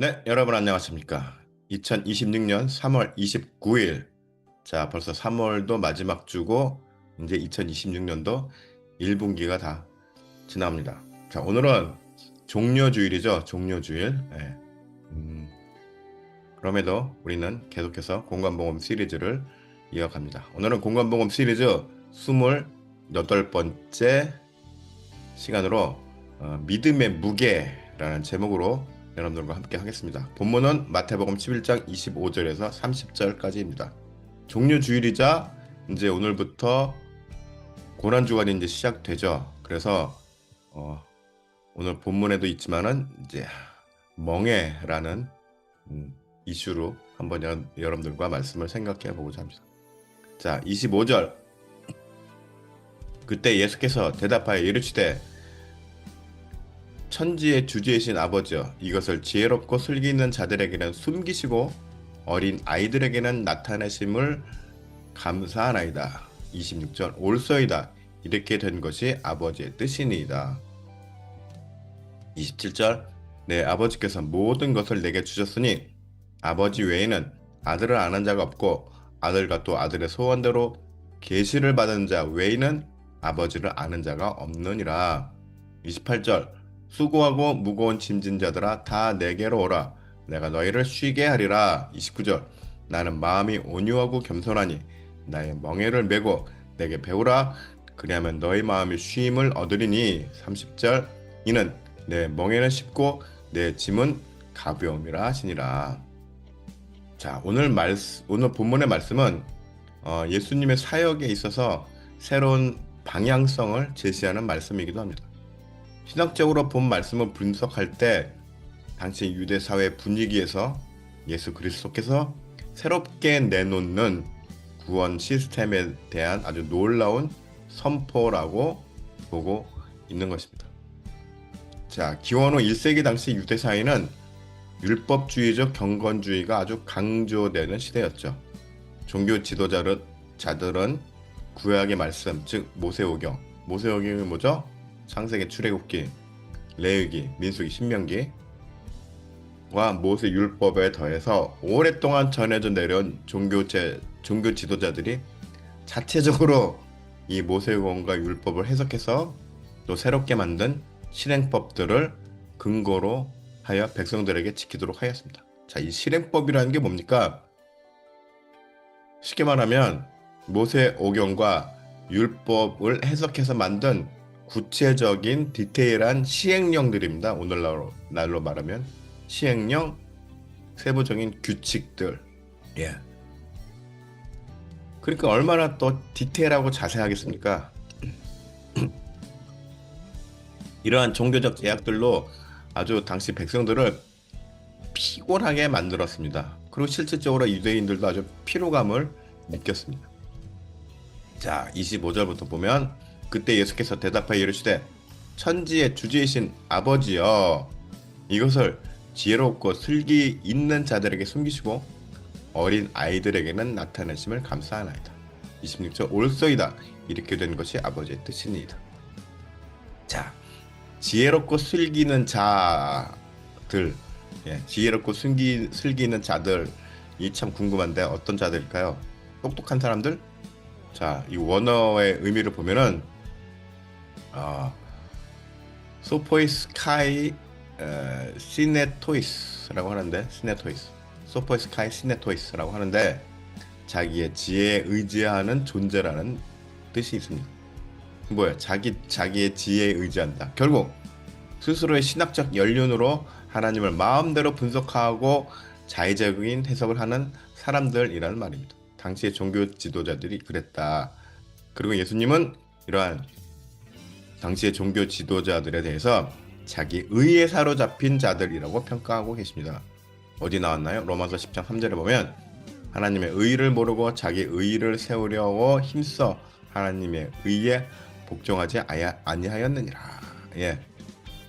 네, 여러분 안녕하십니까? 2026년 3월 29일. 자, 벌써 3월도 마지막 주고 이제 2026년도 1분기가 다 지납니다. 자, 오늘은 종료주일이죠. 종료주일. 네. 그럼에도 우리는 계속해서 공간보험 시리즈를 이어갑니다. 오늘은 공간보험 시리즈 28번째 시간으로 믿음의 무게라는 제목으로 여러분들과 함께 하겠습니다. 본문은 마태복음 11장 25절에서 30절까지입니다. 종료주일이자 이제 오늘부터 고난주간이 이제 시작되죠. 그래서 오늘 본문에도 있지만은 이제 멍해라는 이슈로 한번 여러분들과 말씀을 생각해 보고자 합니다. 자, 25절. 그때 예수께서 대답하여 이르시되 천지의 주지이신 아버지여, 이것을 지혜롭고 슬기 있는 자들에게는 숨기시고 어린 아이들에게는 나타내심을 감사하나이다. 26절. 옳소이다. 이렇게 된 것이 아버지의 뜻이니이다. 27절. 내 아버지께서 모든 것을 내게 주셨으니 아버지 외에는 아들을 아는 자가 없고 아들과 또 아들의 소원대로 계시를 받은 자 외에는 아버지를 아는 자가 없느니라. 28절. 수고하고 무거운 짐진 자들아 다 내게로 오라. 내가 너희를 쉬게 하리라. 29절. 나는 마음이 온유하고 겸손하니 나의 멍에를 메고 내게 배우라. 그리하면 너희 마음이 쉼을 얻으리니. 30절. 이는 내 멍에는 쉽고 내 짐은 가벼움이라 하시니라. 자, 오늘 본문의 말씀은 예수님의 사역에 있어서 새로운 방향성을 제시하는 말씀이기도 합니다. 신학적으로 본 말씀을 분석할 때 당시 유대 사회 분위기에서 예수 그리스도께서 새롭게 내놓는 구원 시스템에 대한 아주 놀라운 선포라고 보고 있는 것입니다. 자, 기원 후 1세기 당시 유대 사회는 율법주의적 경건주의가 아주 강조되는 시대였죠. 종교 지도자들은 구약의 말씀, 즉 모세오경. 모세오경이 뭐죠? 창세기, 출애굽기, 레위기, 민수기, 신명기와 모세 율법에 더해서 오랫동안 전해져 내려온 종교 지도자들이 자체적으로 이 모세오경과 율법을 해석해서 또 새롭게 만든 실행법들을 근거로 하여 백성들에게 지키도록 하였습니다. 자, 이 실행법이라는 게 뭡니까? 쉽게 말하면 모세오경과 율법을 해석해서 만든 구체적인 디테일한 시행령들입니다. 오늘날로 말하면 시행령, 세부적인 규칙들. 예. 그러니까 얼마나 또 디테일하고 자세하겠습니까? 이러한 종교적 제약들로 아주 당시 백성들을 피곤하게 만들었습니다. 그리고 실질적으로 유대인들도 아주 피로감을 느꼈습니다. 자, 25절부터 보면 그때 예수께서 대답하여 이르시되 천지의 주지이신 아버지여, 이것을 지혜롭고 슬기 있는 자들에게 숨기시고 어린 아이들에게는 나타내심을 감사하나이다. 26절. 옳소이다. 이렇게 된 것이 아버지의 뜻이니이다. 자, 지혜롭고 슬기 있는 자들, 지혜롭고 슬기 있는 자들, 이 참 궁금한데 어떤 자들일까요? 똑똑한 사람들? 자, 이 원어의 의미를 보면은 소포이스카이 시네토이스라고 하는데, 소포이스카이 시네토이스라고 하는데 자기의 지혜에 의지하는 존재라는 뜻이 있습니다. 뭐야? 자기의 지혜에 의지한다. 결국 스스로의 신학적 연륜으로 하나님을 마음대로 분석하고 자의적인 해석을 하는 사람들이라는 말입니다. 당시의 종교 지도자들이 그랬다. 그리고 예수님은 이러한 당시의 종교 지도자들에 대해서 자기 의에 사로잡힌 자들이라고 평가하고 계십니다. 어디 나왔나요? 로마서 10장 3절에 보면 하나님의 의를 모르고 자기 의를 세우려고 힘써 하나님의 의에 복종하지 아니하였느니라. 예,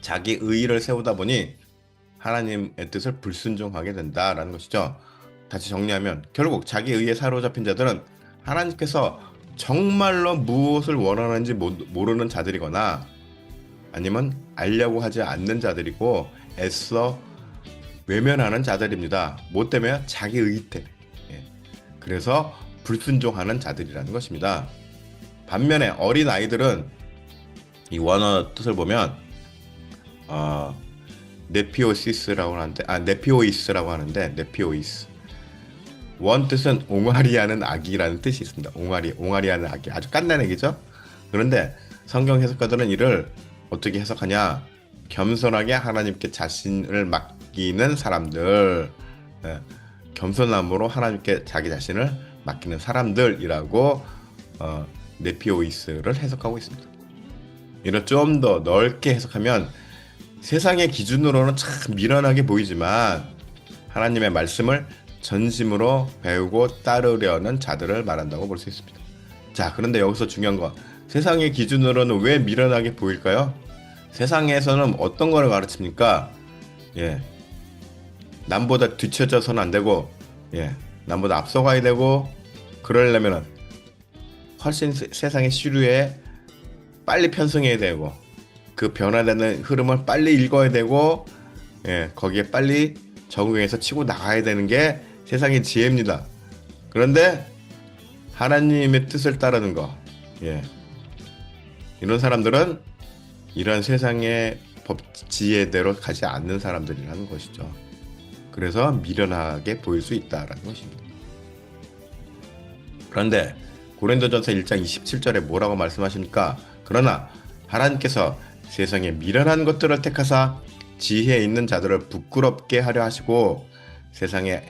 자기 의를 세우다 보니 하나님의 뜻을 불순종하게 된다라는 것이죠. 다시 정리하면 결국 자기 의에 사로잡힌 자들은 하나님께서 정말로 무엇을 원하는지 모르는 자들이거나 아니면 알려고 하지 않는 자들이고 애써 외면하는 자들입니다. 뭐 때문에? 자기 의 때문에. 예. 그래서 불순종하는 자들이라는 것입니다. 반면에 어린 아이들은 이 원어 뜻을 보면 네피오시스라고 하는데 네피오이스라고 하는데 네피오이스 원 뜻은 옹알이하는 아기라는 뜻이 있습니다. 옹알이하는 아기 아주 깐난 얘기죠. 그런데 성경 해석가들은 이를 어떻게 해석하냐? 겸손하게 하나님께 자신을 맡기는 사람들, 겸손함으로 하나님께 자기 자신을 맡기는 사람들이라고 네피오이스를 해석하고 있습니다. 이를 좀 더 넓게 해석하면 세상의 기준으로는 참 미련하게 보이지만 하나님의 말씀을 전심으로 배우고 따르려는 자들을 말한다고 볼 수 있습니다. 자, 그런데 여기서 중요한 건 세상의 기준으로는 왜 미련하게 보일까요? 세상에서는 어떤 걸 가르칩니까? 예, 남보다 뒤처져서는 안 되고, 예, 남보다 앞서가야 되고, 그러려면은 훨씬 세상의 시류에 빨리 편승해야 되고, 그 변화되는 흐름을 빨리 읽어야 되고, 예, 거기에 빨리 적응해서 치고 나가야 되는 게 세상의 지혜입니다. 그런데 하나님의 뜻을 따르는 거, 예, 이런 사람들은 이런 세상의 법 지혜대로 가지 않는 사람들이라는 것이죠. 그래서 미련하게 보일 수 있다라는 것입니다. 그런데 고린도전서 1장 27절에 뭐라고 말씀하십니까? 그러나 하나님께서 세상에 미련한 것들을 택하사 지혜 있는 자들을 부끄럽게 하려 하시고 세상에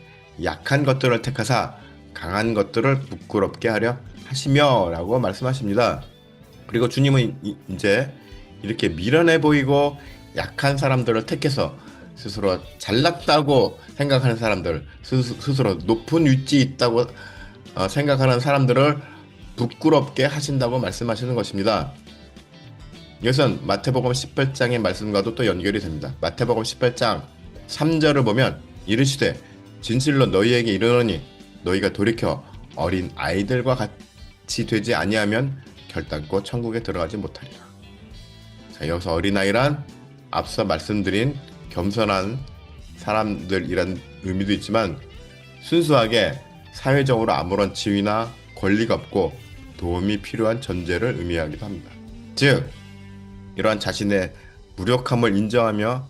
약한 것들을 택하사 강한 것들을 부끄럽게 하려 하시며 라고 말씀하십니다. 그리고 주님은 이제 이렇게 미련해 보이고 약한 사람들을 택해서 스스로 잘났다고 생각하는 사람들, 스스로 높은 위치에 있다고 생각하는 사람들을 부끄럽게 하신다고 말씀하시는 것입니다. 이것은 마태복음 18장의 말씀과도 또 연결이 됩니다. 마태복음 18장 3절을 보면 이르시되 진실로 너희에게 이르노니 너희가 돌이켜 어린 아이들과 같이 되지 아니하면 결단코 천국에 들어가지 못하리라. 자, 여기서 어린아이란 앞서 말씀드린 겸손한 사람들이란 의미도 있지만 순수하게 사회적으로 아무런 지위나 권리가 없고 도움이 필요한 존재를 의미하기도 합니다. 즉 이러한 자신의 무력함을 인정하며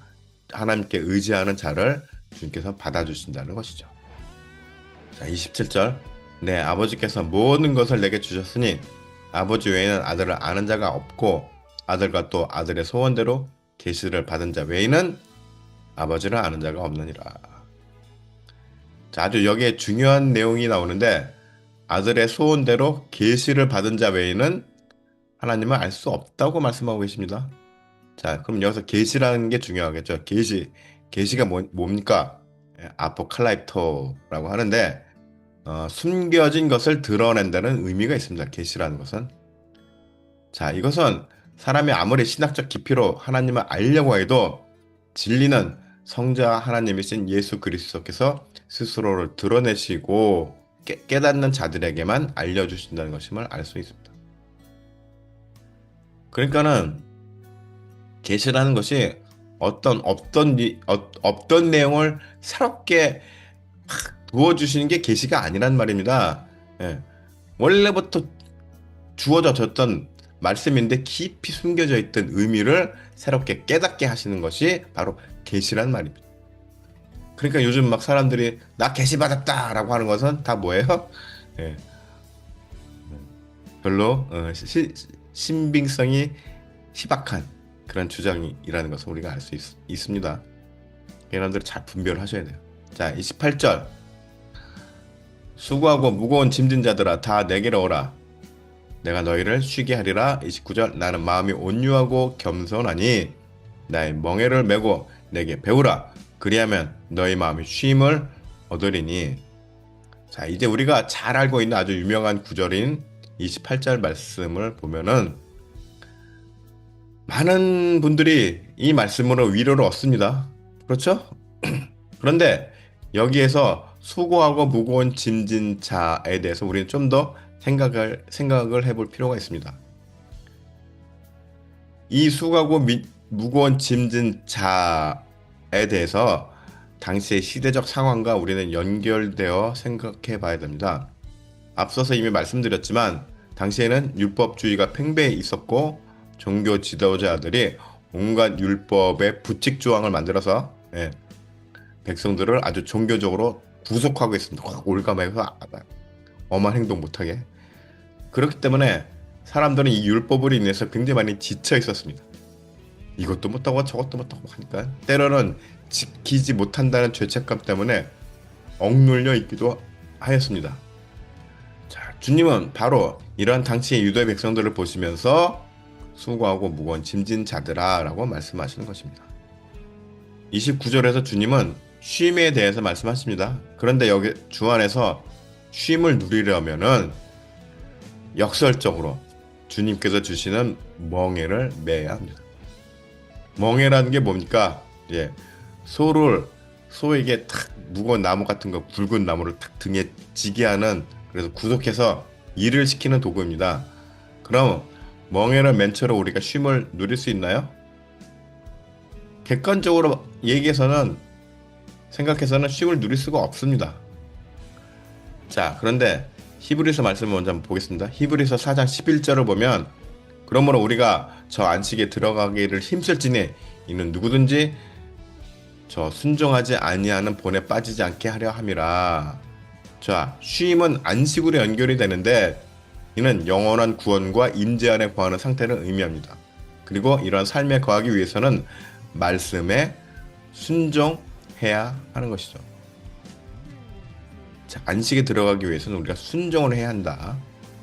하나님께 의지하는 자를 주님께서 받아주신다는 것이죠. 자, 27절 내 아버지께서 모든 것을 내게 주셨으니 아버지 외에는 아들을 아는 자가 없고 아들과 또 아들의 소원대로 계시를 받은 자 외에는 아버지를 아는 자가 없느니라. 자, 아주 여기에 중요한 내용이 나오는데 아들의 소원대로 계시를 받은 자 외에는 하나님을 알 수 없다고 말씀하고 계십니다. 자, 그럼 여기서 계시라는 게 중요하겠죠. 계시가 뭡니까? 아포칼라이토라고 하는데 숨겨진 것을 드러낸다는 의미가 있습니다. 계시라는 것은. 자, 이것은 사람이 아무리 신학적 깊이로 하나님을 알려고 해도 진리는 성자 하나님이신 예수 그리스도께서 스스로를 드러내시고 깨닫는 자들에게만 알려주신다는 것임을 알 수 있습니다. 그러니까는 계시라는 것이 없던 내용을 새롭게 부어주시는 게 계시가 아니란 말입니다. 예. 원래부터 주어졌던 말씀인데 깊이 숨겨져 있던 의미를 새롭게 깨닫게 하시는 것이 바로 계시란 말입니다. 그러니까 요즘 막 사람들이 나 계시 받았다라고 하는 것은 다 뭐예요? 예. 별로 신빙성이 희박한 그런 주장이라는 것을 우리가 알 수 있습니다. 여러분들 잘 분별하셔야 돼요. 자, 28절 수고하고 무거운 짐진 자들아 다 내게로 오라. 내가 너희를 쉬게 하리라. 29절 나는 마음이 온유하고 겸손하니 나의 멍에를 메고 내게 배우라. 그리하면 너희 마음이 쉼을 얻으리니. 자, 이제 우리가 잘 알고 있는 아주 유명한 구절인 28절 말씀을 보면은 많은 분들이 이 말씀으로 위로를 얻습니다. 그렇죠? 그런데 여기에서 수고하고 무거운 짐진 자에 대해서 우리는 좀 더 생각을 해볼 필요가 있습니다. 이 수고하고 무거운 짐진 자에 대해서 당시의 시대적 상황과 우리는 연결되어 생각해 봐야 됩니다. 앞서서 이미 말씀드렸지만 당시에는 율법주의가 팽배해 있었고 종교 지도자들이 온갖 율법의 부칙 조항을 만들어서 백성들을 아주 종교적으로 구속하고 있습니다. 올가매서 엄한 행동 못하게. 그렇기 때문에 사람들은 이 율법으로 인해서 굉장히 많이 지쳐 있었습니다. 이것도 못하고 저것도 못하고 하니까 때로는 지키지 못한다는 죄책감 때문에 억눌려 있기도 하였습니다. 자, 주님은 바로 이러한 당시의 유대 백성들을 보시면서 수고하고 무거운 짐진 자들아 라고 말씀하시는 것입니다. 29절에서 주님은 쉼에 대해서 말씀하십니다. 그런데 여기 주 안에서 쉼을 누리려면은 역설적으로 주님께서 주시는 멍에를 매야 합니다. 멍에라는 게 뭡니까? 소에게 탁 무거운 나무 같은 거, 굵은 나무를 탁 등에 지게 하는, 그래서 구속해서 일을 시키는 도구입니다. 그럼 멍에를 맨 처로 우리가 쉼을 누릴 수 있나요? 객관적으로 생각해서는 쉼을 누릴 수가 없습니다. 자, 그런데 히브리서 말씀을 먼저 한번 보겠습니다. 히브리서 4장 11절을 보면 그러므로 우리가 저 안식에 들어가기를 힘쓸지니 이는 누구든지 저 순종하지 아니하는 본에 빠지지 않게 하려 함이라. 자, 쉼은 안식으로 연결이 되는데 이는 영원한 구원과 임재 안에 거하는 상태를 의미합니다. 그리고 이러한 삶에 거하기 위해서는 말씀에 순종해야 하는 것이죠. 자, 안식에 들어가기 위해서는 우리가 순종을 해야 한다.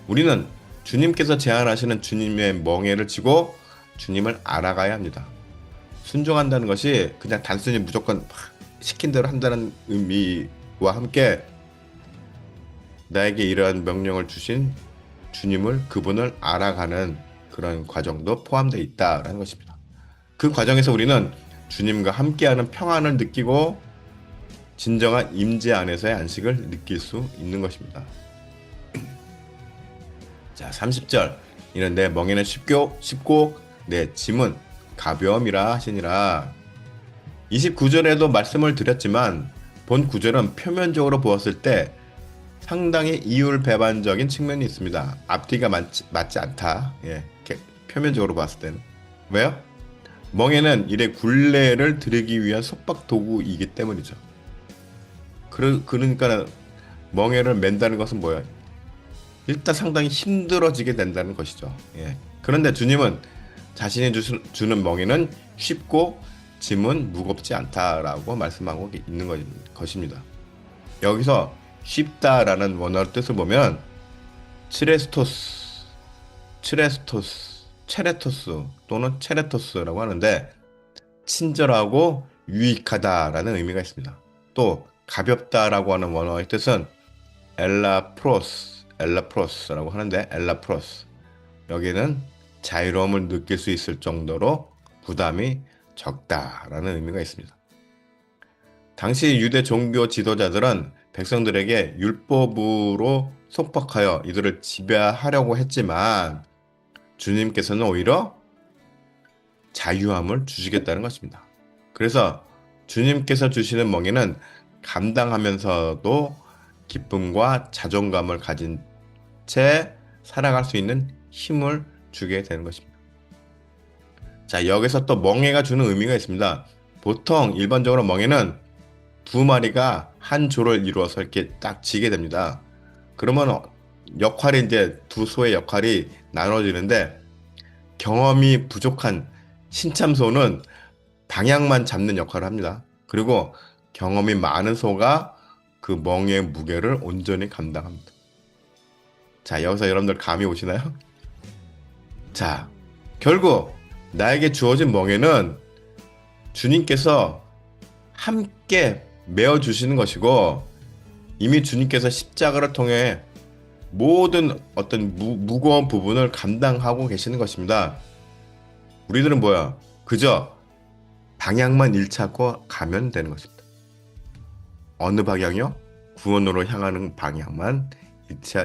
우리는 주님께서 제안하시는 주님의 멍에를 지고 주님을 알아가야 합니다. 순종한다는 것이 그냥 단순히 무조건 시킨 대로 한다는 의미와 함께 나에게 이러한 명령을 주신 그분을 알아가는 그런 과정도 포함되어 있다라는 것입니다. 그 과정에서 우리는 주님과 함께하는 평안을 느끼고 진정한 임재 안에서의 안식을 느낄 수 있는 것입니다. 자, 30절 이는 내 멍에는 쉽고 내 짐은 가벼움이라 하시니라. 29절에도 말씀을 드렸지만 본 구절은 표면적으로 보았을 때 상당히 이율배반적인 측면이 있습니다. 앞뒤가 맞지 않다. 표면적으로 봤을 때는. 왜요? 멍에는 일의 굴레를 들이기 위한 속박 도구이기 때문이죠. 그러니까 멍에를 맨다는 것은 뭐예요? 일단 상당히 힘들어지게 된다는 것이죠. 그런데 주님은 자신이 주는 멍에는 쉽고 짐은 무겁지 않다라고 말씀하고 있는 것입니다. 여기서 쉽다라는 원어의 뜻을 보면 체레토스 또는 체레토스라고 하는데 친절하고 유익하다라는 의미가 있습니다. 또 가볍다라고 하는 원어의 뜻은 엘라프로스라고 하는데 엘라프로스, 여기는 자유로움을 느낄 수 있을 정도로 부담이 적다라는 의미가 있습니다. 당시 유대 종교 지도자들은 백성들에게 율법으로 속박하여 이들을 지배하려고 했지만 주님께서는 오히려 자유함을 주시겠다는 것입니다. 그래서 주님께서 주시는 멍에는 감당하면서도 기쁨과 자존감을 가진 채 살아갈 수 있는 힘을 주게 되는 것입니다. 자, 여기서 또 멍에가 주는 의미가 있습니다. 보통 일반적으로 멍에는 두 마리가 한 조를 이루어서 이렇게 딱 지게 됩니다. 그러면 역할이 이제 두 소의 역할이 나눠지는데 경험이 부족한 신참소는 방향만 잡는 역할을 합니다. 그리고 경험이 많은 소가 그 멍에의 무게를 온전히 감당합니다. 자, 여기서 여러분들 감이 오시나요? 자, 결국 나에게 주어진 멍에는 주님께서 함께 메어 주시는 것이고, 이미 주님께서 십자가를 통해 모든 어떤 무거운 부분을 감당하고 계시는 것입니다. 우리들은 뭐야? 그저 방향만 잃지 않고 가면 되는 것입니다. 어느 방향이요? 구원으로 향하는 방향만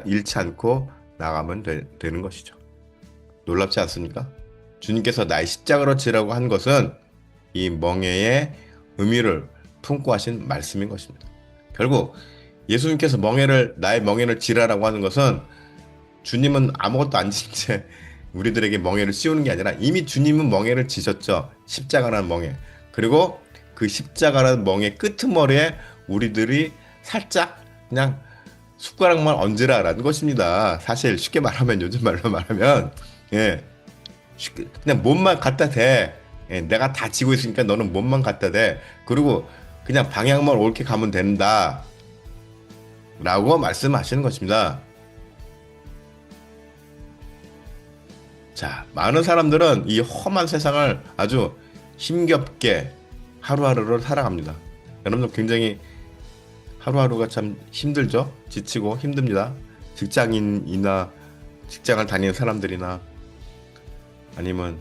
잃지 않고 나가면 되는 것이죠. 놀랍지 않습니까? 주님께서 나의 십자가로 지라고 한 것은 이 멍에의 의미를 품고 하신 말씀인 것입니다. 결국 예수님께서 나의 멍에를 지라라고 하는 것은 주님은 아무것도 안 진 채 우리들에게 멍에를 씌우는 게 아니라 이미 주님은 멍에를 지셨죠. 십자가라는 멍에. 그리고 그 십자가라는 멍에 끄트머리에 우리들이 살짝 그냥 숟가락만 얹으라라는 것입니다. 사실 쉽게 말하면, 요즘 말로 말하면, 예, 그냥 몸만 갖다 대. 예, 내가 다 지고 있으니까 너는 몸만 갖다 대. 그리고 그냥 방향만 옳게 가면 된다 라고 말씀하시는 것입니다. 자, 많은 사람들은 이 험한 세상을 아주 힘겹게 하루하루를 살아갑니다. 여러분들 굉장히 하루하루가 참 힘들죠? 지치고 힘듭니다. 직장인이나 직장을 다니는 사람들이나 아니면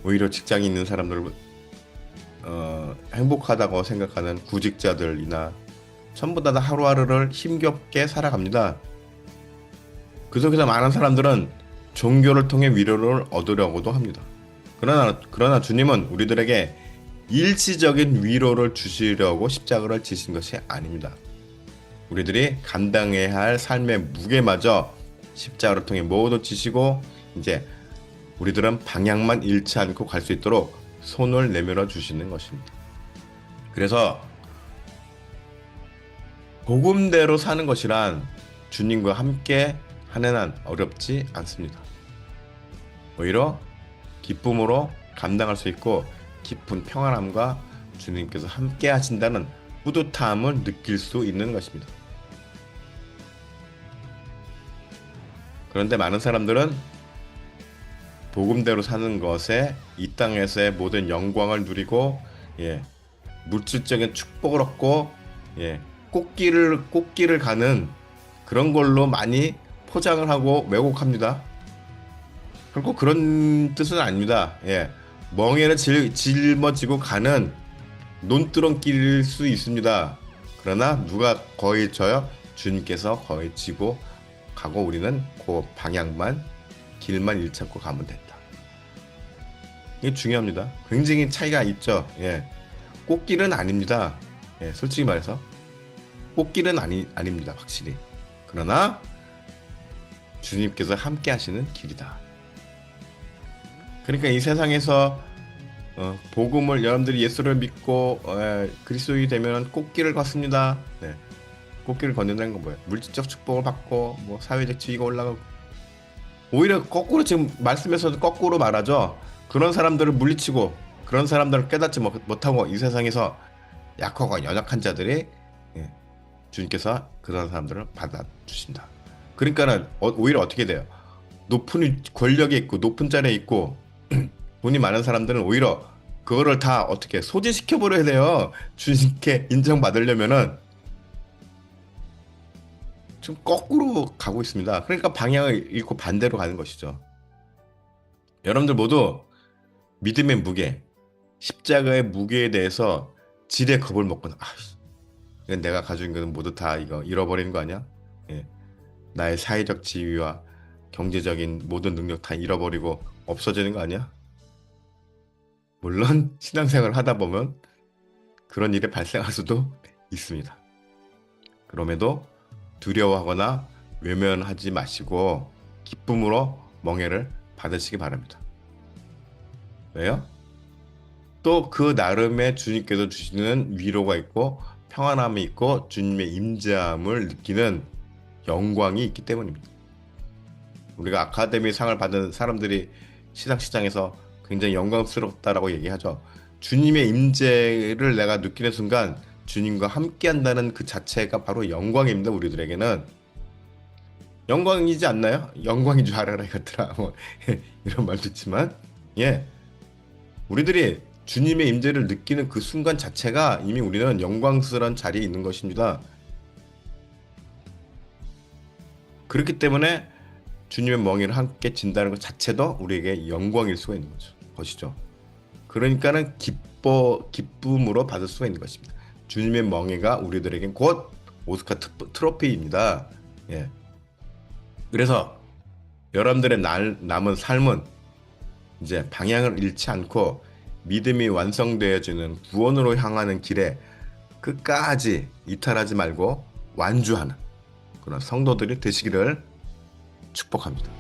오히려 직장에 있는 사람들을 행복하다고 생각하는 구직자들이나 전부 다 하루하루를 힘겹게 살아갑니다. 그 속에서 많은 사람들은 종교를 통해 위로를 얻으려고도 합니다. 그러나 주님은 우리들에게 일시적인 위로를 주시려고 십자가를 지신 것이 아닙니다. 우리들이 감당해야 할 삶의 무게마저 십자가를 통해 모두 지시고, 이제 우리들은 방향만 잃지 않고 갈 수 있도록 손을 내밀어 주시는 것입니다. 그래서 복음대로 사는 것이란 주님과 함께 하는 한 어렵지 않습니다. 오히려 기쁨으로 감당할 수 있고 깊은 평안함과 주님께서 함께 하신다는 뿌듯함을 느낄 수 있는 것입니다. 그런데 많은 사람들은 복음대로 사는 것에 이 땅에서의 모든 영광을 누리고, 물질적인 축복을 얻고, 꽃길을 가는 그런 걸로 많이 포장을 하고 왜곡합니다. 결국 그런 뜻은 아닙니다. 멍에를 짊어지고 가는 논두렁길일 수 있습니다. 그러나 누가 거의 져요? 주님께서 거의 지고 가고 우리는 그 방향만, 길만 잃지 않고 가면 된다. 이게 중요합니다. 굉장히 차이가 있죠. 꽃길은 아닙니다. 솔직히 말해서 꽃길은 아닙니다. 확실히. 그러나 주님께서 함께 하시는 길이다. 그러니까 이 세상에서 복음을, 여러분들이 예수를 믿고 그리스도인이 되면 꽃길을 걷습니다. 꽃길을 걷는다는 건 뭐예요? 물질적 축복을 받고 뭐 사회적 지위가 올라가고, 오히려 거꾸로, 지금 말씀에서도 거꾸로 말하죠. 그런 사람들을 물리치고 그런 사람들을 깨닫지 못하고 이 세상에서 약하고 연약한 자들이, 주님께서 그런 사람들을 받아주신다. 그러니까는 오히려 어떻게 돼요? 높은 권력에 있고 높은 자리에 있고 돈이 많은 사람들은 오히려 그거를 다 어떻게 소진시켜 버려야 돼요. 주님께 인정받으려면은. 지금 거꾸로 가고 있습니다. 그러니까 방향을 잃고 반대로 가는 것이죠. 여러분들 모두 믿음의 무게, 십자가의 무게에 대해서 지레 겁을 먹거나, 이건 내가 가지고 있는 것은 모두 다 이거 잃어버리는 거 아니야? 나의 사회적 지위와 경제적인 모든 능력 다 잃어버리고 없어지는 거 아니야? 물론 신앙생활을 하다 보면 그런 일이 발생할 수도 있습니다. 그럼에도 두려워하거나 외면하지 마시고 기쁨으로 멍에를 받으시기 바랍니다. 왜요? 또 그 나름의 주님께서 주시는 위로가 있고 평안함이 있고 주님의 임재함을 느끼는 영광이 있기 때문입니다. 우리가 아카데미 상을 받은 사람들이 시상식장에서 굉장히 영광스럽다라고 얘기하죠. 주님의 임재를 내가 느끼는 순간 주님과 함께 한다는 그 자체가 바로 영광입니다. 우리들에게는. 영광이지 않나요? 영광인 줄 알아라 이것들아. 뭐 이런 말도 있지만 예, 우리들이 주님의 임재를 느끼는 그 순간 자체가 이미 우리는 영광스러운 자리에 있는 것입니다. 그렇기 때문에 주님의 멍에를 함께 진다는 것 자체도 우리에게 영광일 수가 있는 거죠. 것이죠. 그러니까는 기쁨으로 받을 수가 있는 것입니다. 주님의 멍에가 우리들에겐 곧 오스카 트로피입니다. 예. 그래서 여러분들의 남은 삶은 이제 방향을 잃지 않고 믿음이 완성되어지는 구원으로 향하는 길에 끝까지 이탈하지 말고 완주하는 그런 성도들이 되시기를 축복합니다.